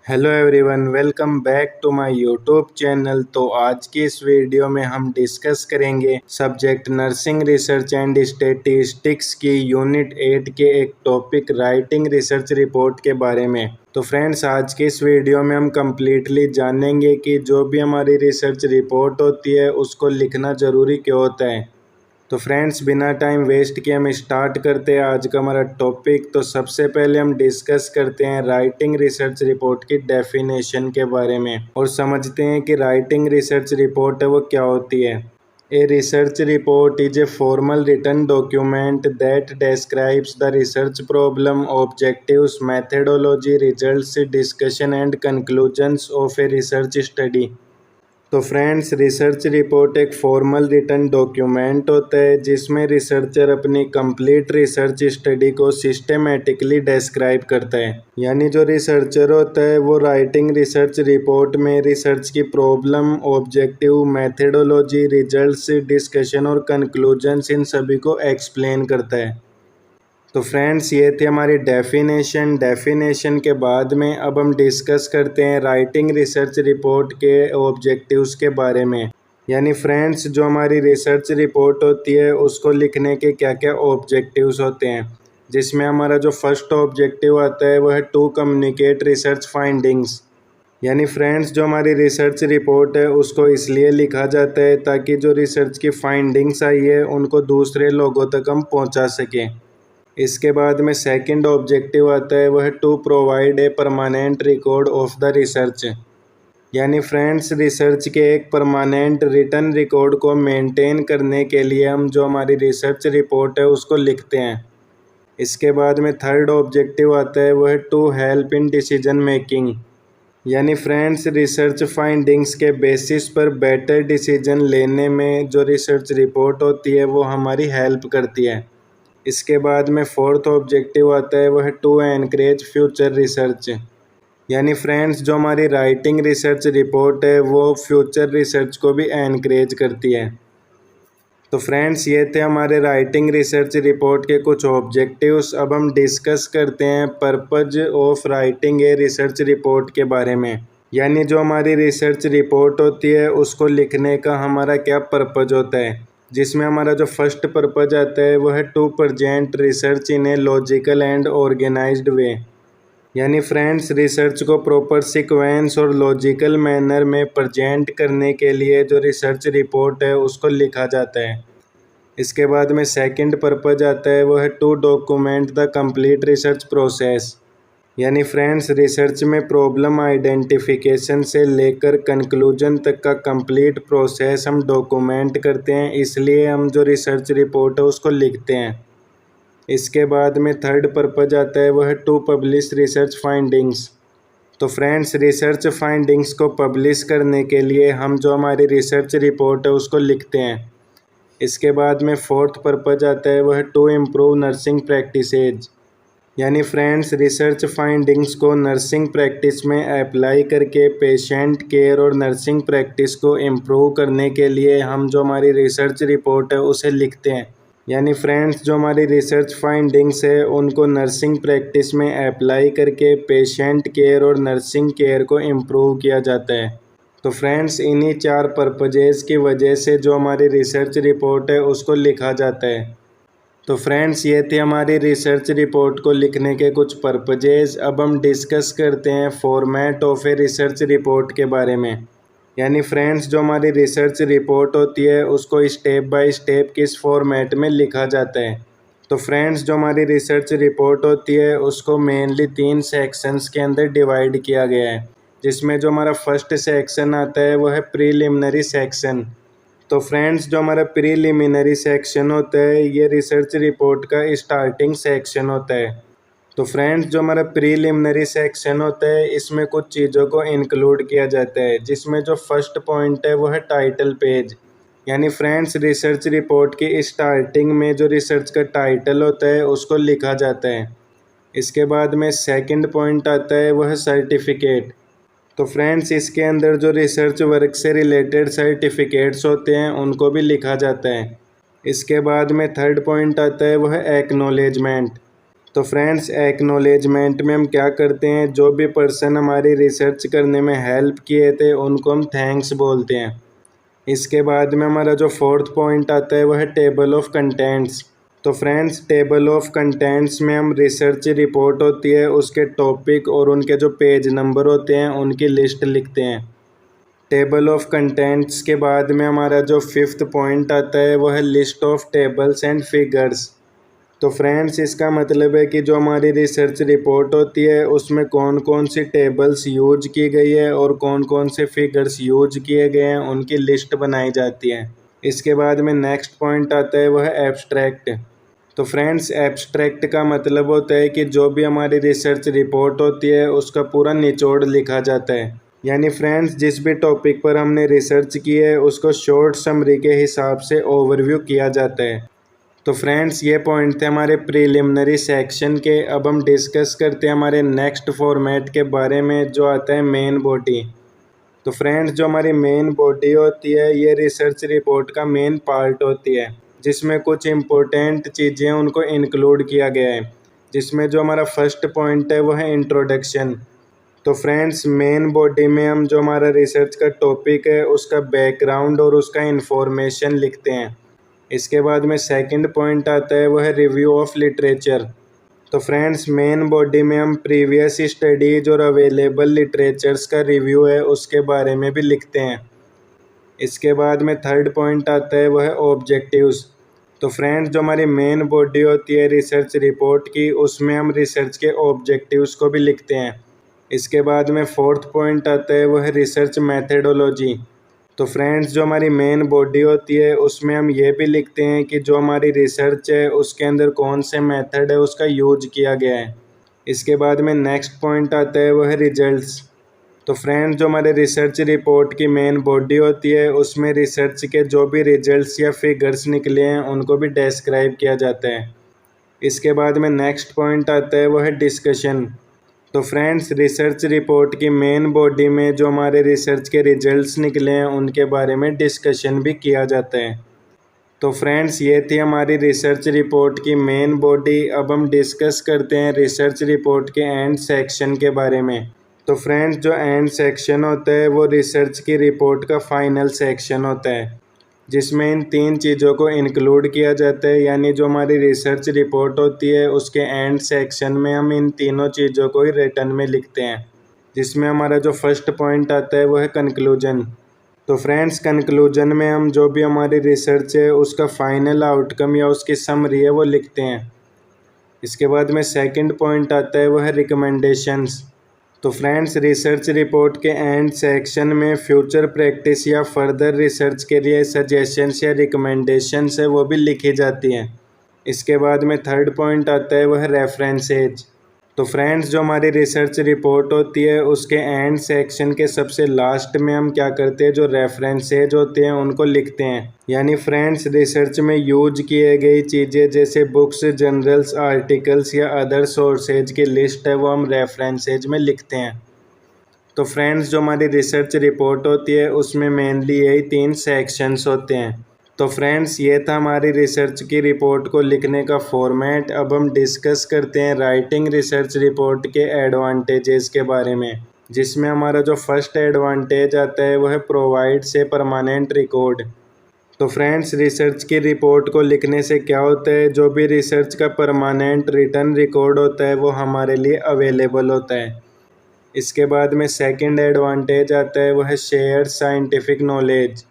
Hello everyone, welcome back to my YouTube channel. तो आज की इस वीडियो में हम डिस्कस करेंगे subject nursing research and statistics की यूनिट 8 के एक टॉपिक राइटिंग रिसर्च रिपोर्ट के बारे में। तो फ्रेंड्स, आज के इस वीडियो में हम कम्प्लीटली जानेंगे कि जो भी हमारी रिसर्च रिपोर्ट होती है उसको लिखना ज़रूरी क्यों होता है। तो फ्रेंड्स, बिना टाइम वेस्ट किए हम स्टार्ट करते हैं आज का हमारा टॉपिक। तो सबसे पहले हम डिस्कस करते हैं राइटिंग रिसर्च रिपोर्ट की डेफिनेशन के बारे में और समझते हैं कि राइटिंग रिसर्च रिपोर्ट है वो क्या होती है। A research report is a formal written document that describes the research problem, objectives, methodology, results, discussion and conclusions of a research study. तो फ्रेंड्स, रिसर्च रिपोर्ट एक फॉर्मल रिटन डॉक्यूमेंट होता है जिसमें रिसर्चर अपनी कंप्लीट रिसर्च स्टडी को systematically describe करता है। यानी जो रिसर्चर होता है वो राइटिंग रिसर्च रिपोर्ट में रिसर्च की problem, objective, methodology, results, discussion और कंक्लूजन्स इन सभी को एक्सप्लेन करता है। तो फ्रेंड्स, ये थी हमारी डेफिनेशन के बाद में अब हम डिस्कस करते हैं राइटिंग रिसर्च रिपोर्ट के ऑब्जेक्टिव्स के बारे में। यानी फ्रेंड्स, जो हमारी रिसर्च रिपोर्ट होती है उसको लिखने के क्या क्या ऑब्जेक्टिव्स होते हैं, जिसमें हमारा जो फर्स्ट ऑब्जेक्टिव आता है वह है टू कम्युनिकेट रिसर्च फाइंडिंग्स। यानी फ्रेंड्स, जो हमारी रिसर्च रिपोर्ट है उसको इसलिए लिखा जाता है ताकि जो रिसर्च की फाइंडिंग्स आई है उनको दूसरे लोगों तक हम पहुंचा सकें। इसके बाद में सेकंड ऑब्जेक्टिव आता है वह to provide a permanent record of the research. यानी फ्रेंड्स, रिसर्च के एक परमानेंट रिटन रिकॉर्ड को मेंटेन करने के लिए हम जो हमारी रिसर्च रिपोर्ट है उसको लिखते हैं। इसके बाद में थर्ड ऑब्जेक्टिव आता है वह to help in decision making. यानी फ्रेंड्स, रिसर्च फाइंडिंग्स के बेसिस पर बेटर डिसीजन लेने में जो रिसर्च रिपोर्ट होती है वो हमारी हेल्प करती है। इसके बाद में फोर्थ ऑब्जेक्टिव आता है वह टू एनकरेज फ्यूचर रिसर्च। यानी फ्रेंड्स, जो हमारी राइटिंग रिसर्च रिपोर्ट है वो फ्यूचर रिसर्च को भी एनकरेज करती है। तो फ्रेंड्स, ये थे हमारे राइटिंग रिसर्च रिपोर्ट के कुछ ऑब्जेक्टिव्स। अब हम डिस्कस करते हैं purpose of writing a research report के बारे में। यानी जो हमारी रिसर्च रिपोर्ट होती है उसको लिखने का हमारा क्या पर्पज होता है, जिसमें हमारा जो फर्स्ट पर्पज आता है वह है to present research in a logical and organised way. यानी फ्रेंड्स, रिसर्च को प्रॉपर सीक्वेंस और लॉजिकल मैनर में प्रेजेंट करने के लिए जो रिसर्च रिपोर्ट है उसको लिखा जाता है। इसके बाद में सेकंड पर्पज आता है वह है to document the complete research process. यानी फ्रेंड्स, रिसर्च में प्रॉब्लम आइडेंटिफिकेशन से लेकर कंक्लूजन तक का कंप्लीट प्रोसेस हम डॉक्यूमेंट करते हैं, इसलिए हम जो रिसर्च रिपोर्ट है उसको लिखते हैं। इसके बाद में थर्ड पर्पज आता है वह टू पब्लिश रिसर्च फाइंडिंग्स। तो फ्रेंड्स, रिसर्च फाइंडिंग्स को पब्लिश करने के लिए हम जो हमारी रिसर्च रिपोर्ट है उसको लिखते हैं। इसके बाद में फोर्थ पर्पज आता है वह टू इम्प्रूव नर्सिंग प्रैक्टिसेज। यानी फ्रेंड्स, रिसर्च फाइंडिंग्स को नर्सिंग प्रैक्टिस में अप्लाई करके पेशेंट केयर और नर्सिंग प्रैक्टिस को इम्प्रूव करने के लिए हम जो हमारी रिसर्च रिपोर्ट है उसे लिखते हैं। यानी फ्रेंड्स, जो हमारी रिसर्च फाइंडिंग्स है उनको नर्सिंग प्रैक्टिस में अप्लाई करके पेशेंट केयर और नर्सिंग केयर को इम्प्रूव किया जाता है। तो फ्रेंड्स, इन्हीं चार पर्पजेज़ की वजह से जो हमारी रिसर्च रिपोर्ट है उसको लिखा जाता है। तो फ्रेंड्स, ये थी हमारी रिसर्च रिपोर्ट को लिखने के कुछ पर्पजेज़। अब हम डिस्कस करते हैं format of a research report के बारे में। यानी फ्रेंड्स, जो हमारी रिसर्च रिपोर्ट होती है उसको स्टेप बाय स्टेप किस फॉर्मेट में लिखा जाता है। तो फ्रेंड्स, जो हमारी रिसर्च रिपोर्ट होती है उसको मेनली 3 सेक्शंस के अंदर डिवाइड किया गया है, जिसमें जो हमारा फर्स्ट सेक्शन आता है वह है प्रीलिमिनरी सेक्शन। तो फ्रेंड्स, जो हमारा प्रीलिमिनरी सेक्शन होता है ये रिसर्च रिपोर्ट का स्टार्टिंग सेक्शन होता है। तो फ्रेंड्स, जो हमारा प्रीलिमिनरी सेक्शन होता है इसमें कुछ चीज़ों को इंक्लूड किया जाता है, जिसमें जो फर्स्ट पॉइंट है वो है टाइटल पेज। यानी फ्रेंड्स, रिसर्च रिपोर्ट की स्टार्टिंग में जो रिसर्च का टाइटल होता है उसको लिखा जाता है। इसके बाद में सेकंड पॉइंट आता है वह है सर्टिफिकेट। तो फ्रेंड्स, इसके अंदर जो रिसर्च वर्क से रिलेटेड सर्टिफिकेट्स होते हैं उनको भी लिखा जाता है। इसके बाद में थर्ड पॉइंट आता है वह है एक्नॉलेजमेंट। तो फ्रेंड्स एक्नॉलेजमेंट में हम क्या करते हैं, जो भी पर्सन हमारी रिसर्च करने में हेल्प किए थे उनको हम थैंक्स बोलते हैं। इसके बाद में हमारा जो फोर्थ पॉइंट आता है वह है टेबल ऑफ कंटेंट्स। तो फ्रेंड्स टेबल ऑफ कंटेंट्स में हम रिसर्च रिपोर्ट होती है उसके टॉपिक और उनके जो पेज नंबर होते हैं उनकी लिस्ट लिखते हैं। टेबल ऑफ कंटेंट्स के बाद में हमारा जो फिफ्थ पॉइंट आता है वह है list of tables and figures. तो फ्रेंड्स इसका मतलब है कि जो हमारी रिसर्च रिपोर्ट होती है उसमें कौन कौन सी टेबल्स यूज की गई है और कौन कौन से फिगर्स यूज किए गए हैं उनकी लिस्ट बनाई जाती है। इसके बाद में नेक्स्ट पॉइंट आता है वह है एब्स्ट्रैक्ट। तो फ्रेंड्स एब्स्ट्रैक्ट का मतलब होता है कि जो भी हमारी रिसर्च रिपोर्ट होती है उसका पूरा निचोड़ लिखा जाता है। यानी फ्रेंड्स जिस भी टॉपिक पर हमने रिसर्च की है उसको शॉर्ट समरी के हिसाब से ओवरव्यू किया जाता है। तो फ्रेंड्स ये पॉइंट थे हमारे प्रीलिमिनरी सेक्शन के। अब हम डिस्कस करते हैं हमारे नेक्स्ट फॉर्मेट के बारे में जो आता है मेन बॉडी। तो फ्रेंड्स जो हमारी मेन बॉडी होती है ये रिसर्च रिपोर्ट का मेन पार्ट होती है जिसमें कुछ इम्पोर्टेंट चीज़ें उनको इंक्लूड किया गया है, जिसमें जो हमारा फर्स्ट पॉइंट है वह है इंट्रोडक्शन। तो फ्रेंड्स मेन बॉडी में हम जो हमारा रिसर्च का टॉपिक है उसका बैकग्राउंड और उसका इन्फॉर्मेशन लिखते हैं। इसके बाद में सेकंड पॉइंट आता है वह है रिव्यू ऑफ लिटरेचर। तो फ्रेंड्स मेन बॉडी में हम प्रीवियस स्टडीज और अवेलेबल लिटरेचर्स का रिव्यू है उसके बारे में भी लिखते हैं। इसके बाद में थर्ड पॉइंट आता है वह है ऑब्जेक्टिव्स। तो फ्रेंड्स जो हमारी मेन बॉडी होती है रिसर्च रिपोर्ट की उसमें हम रिसर्च के ऑब्जेक्टिव्स को भी लिखते हैं। इसके बाद में फोर्थ पॉइंट आता है वह है रिसर्च मैथडोलॉजी। तो फ्रेंड्स जो हमारी मेन बॉडी होती है उसमें हम ये भी लिखते हैं कि जो हमारी रिसर्च है उसके अंदर कौन से मेथड है उसका यूज किया गया है। इसके बाद में नेक्स्ट पॉइंट आता है वह है रिजल्ट्स। तो फ्रेंड्स जो हमारे रिसर्च रिपोर्ट की मेन बॉडी होती है उसमें रिसर्च के जो भी रिजल्ट्स या फिगर्स निकले हैं उनको भी डिस्क्राइब किया जाता है। इसके बाद में नेक्स्ट पॉइंट आता है वह है डिस्कशन। तो फ्रेंड्स रिसर्च रिपोर्ट की मेन बॉडी में जो हमारे रिसर्च के रिजल्ट्स निकले हैं उनके बारे में डिस्कशन भी किया जाता है। तो फ्रेंड्स ये थी हमारी रिसर्च रिपोर्ट की मेन बॉडी। अब हम डिस्कस करते हैं रिसर्च रिपोर्ट के एंड सेक्शन के बारे में। तो फ्रेंड्स जो एंड सेक्शन होता है वो रिसर्च की रिपोर्ट का फाइनल सेक्शन होता है जिसमें इन तीन चीज़ों को इंक्लूड किया जाता है। यानी जो हमारी रिसर्च रिपोर्ट होती है उसके एंड सेक्शन में हम इन तीनों चीज़ों को ही रिटर्न में लिखते हैं, जिसमें हमारा जो फर्स्ट पॉइंट आता है वो है कंक्लूजन। तो फ्रेंड्स कंक्लूजन में हम जो भी हमारी रिसर्च है उसका फाइनल आउटकम या उसकी समरी है वो लिखते हैं। इसके बाद में सेकंड पॉइंट आता है वो है रिकमेंडेशंस। तो फ्रेंड्स रिसर्च रिपोर्ट के एंड सेक्शन में फ्यूचर प्रैक्टिस या फर्दर रिसर्च के लिए सजेशंस या रिकमेंडेशंस है वो भी लिखी जाती हैं। इसके बाद में थर्ड पॉइंट आता है वह रेफरेंसेज। तो फ्रेंड्स जो हमारी रिसर्च रिपोर्ट होती है उसके एंड सेक्शन के सबसे लास्ट में हम क्या करते हैं, जो रेफरेंसेज होते हैं उनको लिखते हैं। यानी फ्रेंड्स रिसर्च में यूज किए गई चीज़ें जैसे बुक्स, जर्नल्स, आर्टिकल्स या अदर सोर्सेज की लिस्ट है वो हम रेफरेंसेज में लिखते हैं। तो फ्रेंड्स जो हमारी रिसर्च रिपोर्ट होती है उसमें मेनली यही तीन सेक्शंस होते हैं। तो फ्रेंड्स ये था हमारी रिसर्च की रिपोर्ट को लिखने का फॉर्मेट। अब हम डिस्कस करते हैं राइटिंग रिसर्च रिपोर्ट के एडवांटेजेस के बारे में, जिसमें हमारा जो फर्स्ट एडवांटेज आता है वह है प्रोवाइड्स ए परमानेंट रिकॉर्ड। तो फ्रेंड्स रिसर्च की रिपोर्ट को लिखने से क्या होता है, जो भी रिसर्च का परमानेंट रिटर्न रिकॉर्ड होता है वो हमारे लिए अवेलेबल होता है। इसके बाद में सेकंड एडवांटेज आता है वह है शेयर साइंटिफिक नॉलेज।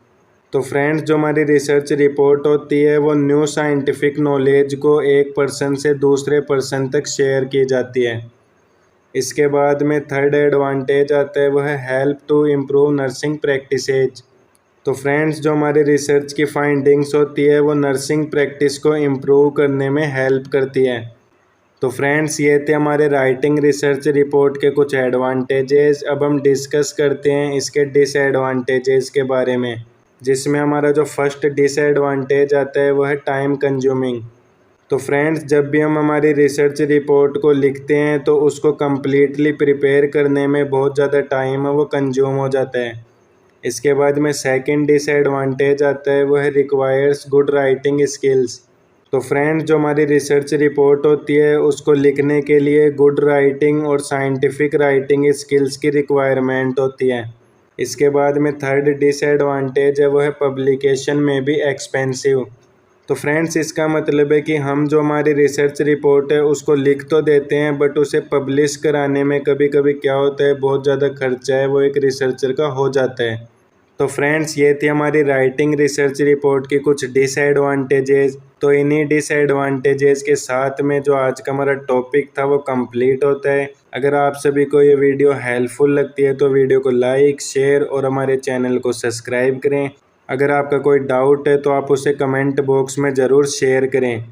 तो फ्रेंड्स जो हमारी रिसर्च रिपोर्ट होती है वो न्यू साइंटिफिक नॉलेज को एक पर्सन से दूसरे पर्सन तक शेयर की जाती है। इसके बाद में थर्ड एडवांटेज आता है वह है help to improve nursing practices. तो फ्रेंड्स जो हमारी रिसर्च की फाइंडिंग्स होती है वो नर्सिंग प्रैक्टिस को इम्प्रूव करने में हेल्प करती है। तो फ्रेंड्स ये थे हमारे राइटिंग रिसर्च रिपोर्ट के कुछ एडवांटेजेस। अब हम डिस्कस करते हैं इसके डिसएडवांटेजेस के बारे में, जिसमें हमारा जो फर्स्ट डिसएडवांटेज आता है वह है टाइम कंज्यूमिंग। तो फ्रेंड्स जब भी हम हमारी रिसर्च रिपोर्ट को लिखते हैं तो उसको कम्प्लीटली प्रिपेयर करने में बहुत ज़्यादा टाइम है वो कंज्यूम हो जाता है। इसके बाद में सेकंड डिसएडवांटेज आता है वह है रिक्वायर्स गुड राइटिंग स्किल्स। तो फ्रेंड्स, जो हमारी रिसर्च रिपोर्ट होती है उसको लिखने के लिए गुड राइटिंग और साइंटिफिक राइटिंग स्किल्स की रिक्वायरमेंट होती है। इसके बाद में थर्ड डिसएडवांटेज है वो है पब्लिकेशन में भी एक्सपेंसिव। तो फ्रेंड्स, इसका मतलब है कि हम जो हमारी रिसर्च रिपोर्ट है उसको लिख तो देते हैं, बट उसे पब्लिश कराने में कभी कभी क्या होता है, बहुत ज़्यादा खर्चा है वो एक रिसर्चर का हो जाता है। तो फ्रेंड्स, ये थी हमारी राइटिंग रिसर्च रिपोर्ट की कुछ डिसएडवांटेजेस। तो इन्हीं डिसएडवांटेजेस के साथ में जो आज का हमारा टॉपिक था वो कंप्लीट होता है। अगर आप सभी को ये वीडियो हेल्पफुल लगती है तो वीडियो को लाइक, शेयर और हमारे चैनल को सब्सक्राइब करें। अगर आपका कोई डाउट है तो आप उसे कमेंट बॉक्स में ज़रूर शेयर करें।